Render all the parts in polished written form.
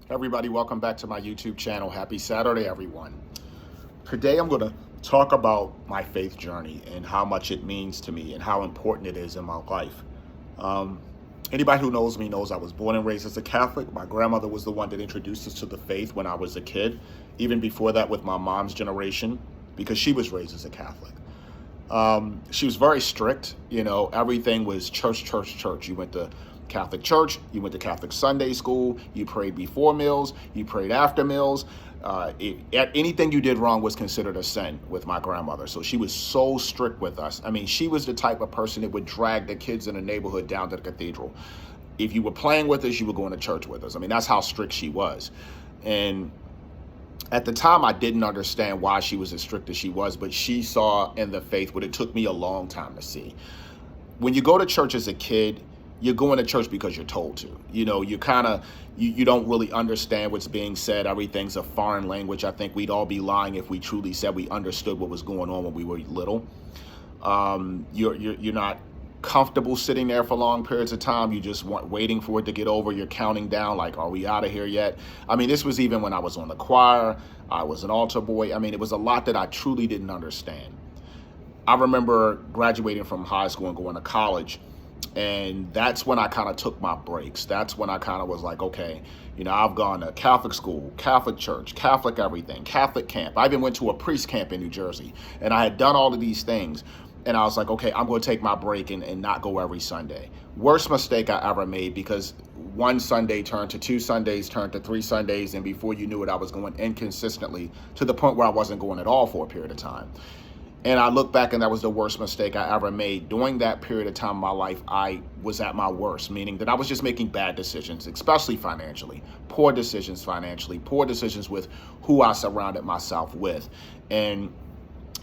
Everybody, welcome back to my YouTube channel. Happy Saturday, everyone. Today I'm going to talk about my faith journey and how much it means to me and how important it is in my life. Um, Anybody who knows me knows I was born and raised as a Catholic. My grandmother was the one that introduced us to the faith when I was a kid, even before that with my mom's generation, because she was raised as a Catholic. She was very strict. Everything was church, church, church. You went to Catholic church, you went to Catholic Sunday school, you prayed before meals, you prayed after meals. Anything you did wrong was considered a sin with my grandmother. So she was so strict with us. I mean, she was the type of person that would drag the kids in the neighborhood down to the cathedral. If you were playing with us, you were going to church with us. I mean, that's how strict she was. And at the time, I didn't understand why she was as strict as she was, but she saw in the faith what it took me a long time to see. When you go to church as a kid, you're going to church because you're told to. You don't really understand what's being said. Everything's a foreign language. I think we'd all be lying if we truly said we understood what was going on when we were little. You're not comfortable sitting there for long periods of time. You just want waiting for it to get over. You're counting down like, are we out of here yet? I mean, this was even when I was on the choir. I was an altar boy. I mean, it was a lot that I truly didn't understand. I remember graduating from high school and going to college. And that's when I kind of took my breaks. That's when I kind of was like, okay, I've gone to Catholic school, Catholic church, Catholic everything, Catholic camp. I even went to a priest camp in New Jersey. And I had done all of these things. And I was like, okay, I'm going to take my break and not go every Sunday. Worst mistake I ever made, because one Sunday turned to 2 Sundays, turned to 3 Sundays. And before you knew it, I was going inconsistently to the point where I wasn't going at all for a period of time. And I look back and that was the worst mistake I ever made. During that period of time in my life, I was at my worst, meaning that I was just making bad decisions, especially financially, poor decisions financially, poor decisions with who I surrounded myself with. And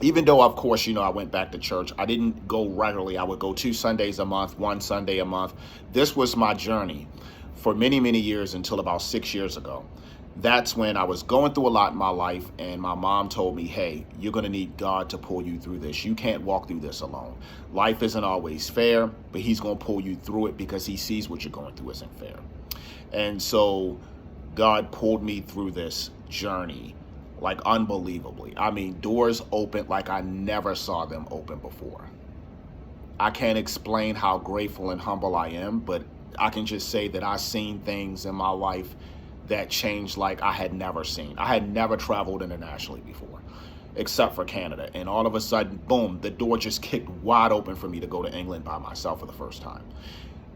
even though, of course, I went back to church, I didn't go regularly. I would go 2 Sundays a month, 1 Sunday a month. This was my journey for many, many years until about 6 years ago. That's when I was going through a lot in my life, and my mom told me, hey, you're going to need God to pull you through this. You can't walk through this alone. Life isn't always fair, but he's going to pull you through it because he sees what you're going through isn't fair. And so God pulled me through this journey, like unbelievably. I mean, doors opened like I never saw them open before. I can't explain how grateful and humble I am, but I can just say that I've seen things in my life that changed like I had never seen. I had never traveled internationally before, except for Canada. And all of a sudden, boom, the door just kicked wide open for me to go to England by myself for the first time.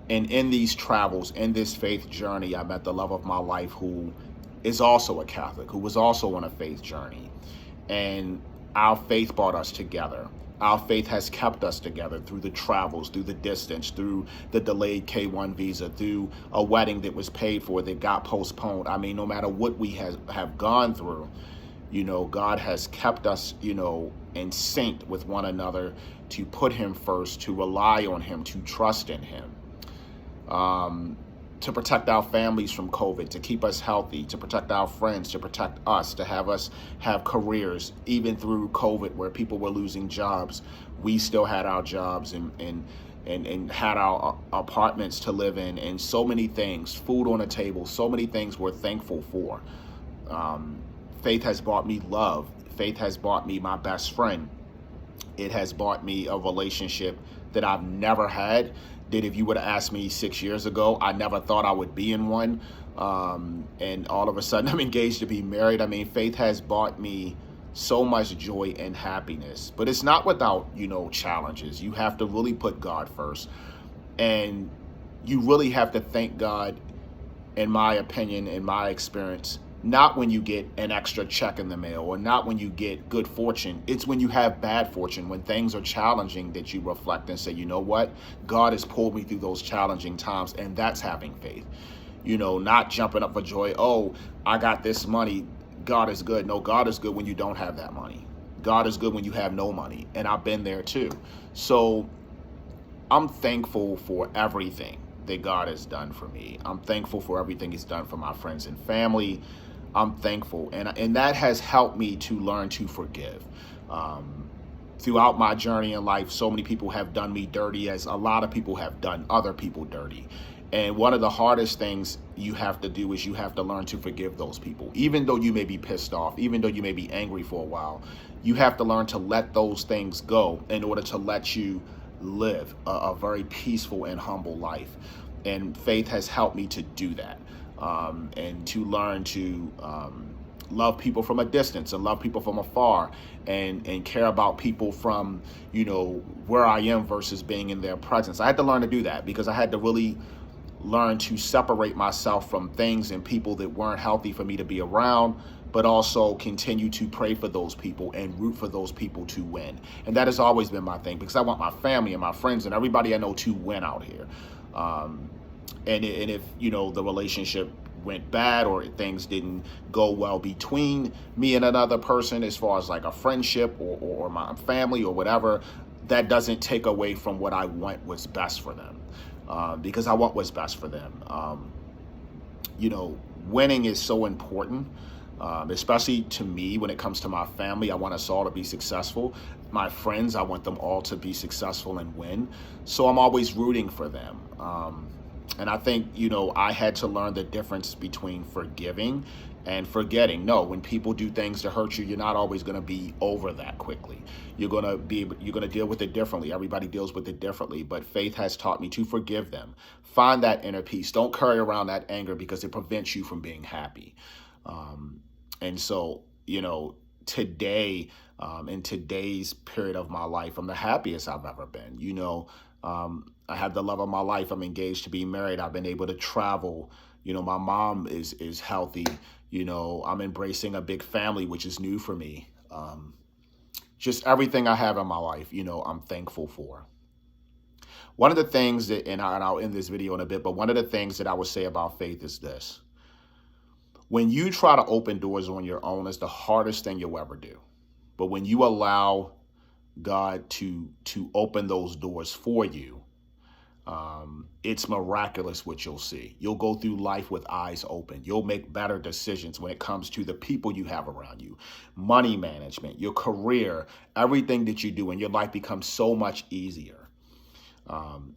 And in these travels, in this faith journey, I met the love of my life, who is also a Catholic, who was also on a faith journey. And our faith brought us together. Our faith has kept us together through the travels, through the distance, through the delayed K-1 visa, through a wedding that was paid for that got postponed. I mean, no matter what we have gone through, God has kept us, in sync with one another, to put him first, to rely on him, to trust in him, to protect our families from COVID, to keep us healthy, to protect our friends, to protect us, to have us have careers. Even through COVID, where people were losing jobs, we still had our jobs and had our apartments to live in, and so many things, food on the table, so many things we're thankful for. Faith has brought me love. Faith has brought me my best friend. It has brought me a relationship that I've never had, that if you would have asked me 6 years ago, I never thought I would be in one. And all of a sudden I'm engaged to be married. I mean, faith has brought me so much joy and happiness, but it's not without, challenges. You have to really put God first, and you really have to thank God, in my opinion, in my experience, not when you get an extra check in the mail, or not when you get good fortune. It's when you have bad fortune, when things are challenging, that you reflect and say, you know what? God has pulled me through those challenging times, and that's having faith. Not jumping up for joy. Oh, I got this money. God is good. No, God is good when you don't have that money. God is good when you have no money. And I've been there too. So I'm thankful for everything that God has done for me. I'm thankful for everything he's done for my friends and family. I'm thankful. And that has helped me to learn to forgive. Throughout my journey in life, so many people have done me dirty, as a lot of people have done other people dirty. And one of the hardest things you have to do is you have to learn to forgive those people. Even though you may be pissed off, even though you may be angry for a while, you have to learn to let those things go in order to let you live a very peaceful and humble life. And faith has helped me to do that, and to learn to love people from a distance and love people from afar, and care about people from, where I am versus being in their presence. I had to learn to do that because I had to really learn to separate myself from things and people that weren't healthy for me to be around, but also continue to pray for those people and root for those people to win. And that has always been my thing, because I want my family and my friends and everybody I know to win out here. And if, the relationship went bad or things didn't go well between me and another person, as far as like a friendship or my family or whatever, that doesn't take away from what I want what's best for them. Because I want what's best for them. Winning is so important, especially to me when it comes to my family. I want us all to be successful. My friends, I want them all to be successful and win. So I'm always rooting for them. And I think, I had to learn the difference between forgiving and forgetting. No, when people do things to hurt you, you're not always going to be over that quickly. You're going to deal with it differently. Everybody deals with it differently, but faith has taught me to forgive them. Find that inner peace. Don't carry around that anger because it prevents you from being happy. And so, today, in today's period of my life, I'm the happiest I've ever been. I have the love of my life. I'm engaged to be married. I've been able to travel. My mom is healthy. I'm embracing a big family, which is new for me. Just everything I have in my life, I'm thankful for. One of the things that, and I'll end this video in a bit, but one of the things that I would say about faith is this. When you try to open doors on your own, it's the hardest thing you'll ever do. But when you allow God to open those doors for you, it's miraculous what you'll see. You'll go through life with eyes open. You'll make better decisions when it comes to the people you have around you, money management, your career, everything that you do, and your life becomes so much easier.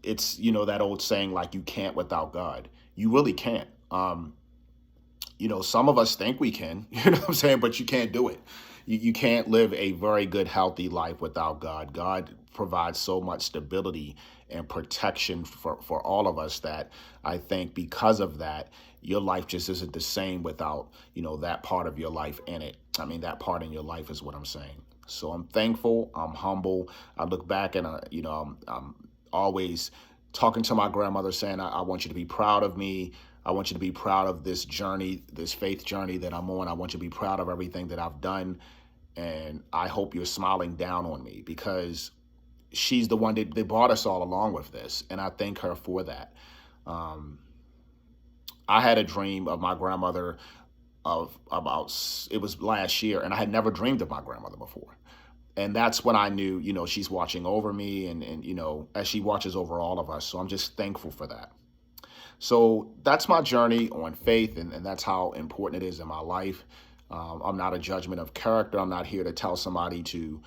It's, that old saying, like, you can't without God. You really can't. Some of us think we can, what I'm saying, but you can't do it. You can't live a very good, healthy life without God. God provides so much stability and protection for all of us that I think because of that, your life just isn't the same without, that part of your life in it. I mean, that part in your life is what I'm saying. So I'm thankful. I'm humble. I look back and, I'm always talking to my grandmother saying, I want you to be proud of me. I want you to be proud of this journey, this faith journey that I'm on. I want you to be proud of everything that I've done. And I hope you're smiling down on me, because she's the one that brought us all along with this. And I thank her for that. I had a dream of my grandmother it was last year, and I had never dreamed of my grandmother before. And that's when I knew, she's watching over me and as she watches over all of us. So I'm just thankful for that. So that's my journey on faith, and that's how important it is in my life. I'm not a judgment of character. I'm not here to tell somebody to,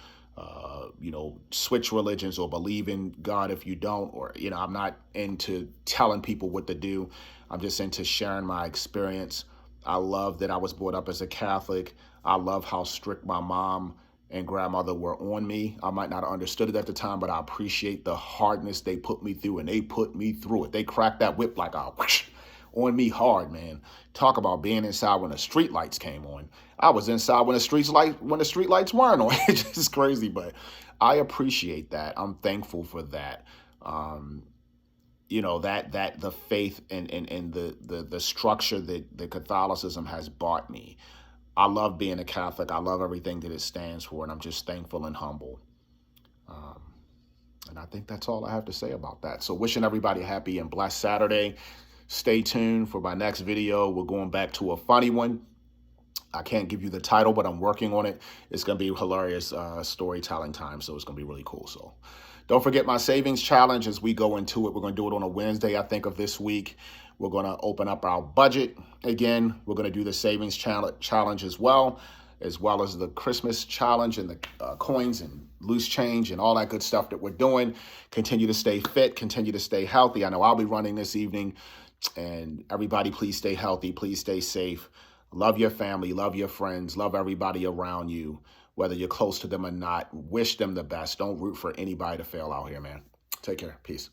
switch religions or believe in God if you don't, or, I'm not into telling people what to do. I'm just into sharing my experience. I love that I was brought up as a Catholic. I love how strict my mom and grandmother were on me. I might not have understood it at the time, but I appreciate the hardness they put me through, and they put me through it. They cracked that whip like a whoosh on me hard, man. Talk about being inside when the street lights came on. I was inside when the street lights weren't on. It's just crazy, but I appreciate that. I'm thankful for that. That the faith and the structure that the Catholicism has brought me. I love being a Catholic. I love everything that it stands for, and I'm just thankful and humble. And I think that's all I have to say about that. So wishing everybody a happy and blessed Saturday. Stay tuned for my next video. We're going back to a funny one. I can't give you the title, but I'm working on it. It's going to be hilarious storytelling time, so it's going to be really cool. So don't forget my savings challenge as we go into it. We're going to do it on a Wednesday, I think, of this week. We're going to open up our budget again. We're going to do the savings challenge as well as the Christmas challenge and the coins and loose change and all that good stuff that we're doing. Continue to stay fit, continue to stay healthy. I know I'll be running this evening. And everybody, please stay healthy. Please stay safe. Love your family. Love your friends. Love everybody around you, whether you're close to them or not. Wish them the best. Don't root for anybody to fail out here, man. Take care. Peace.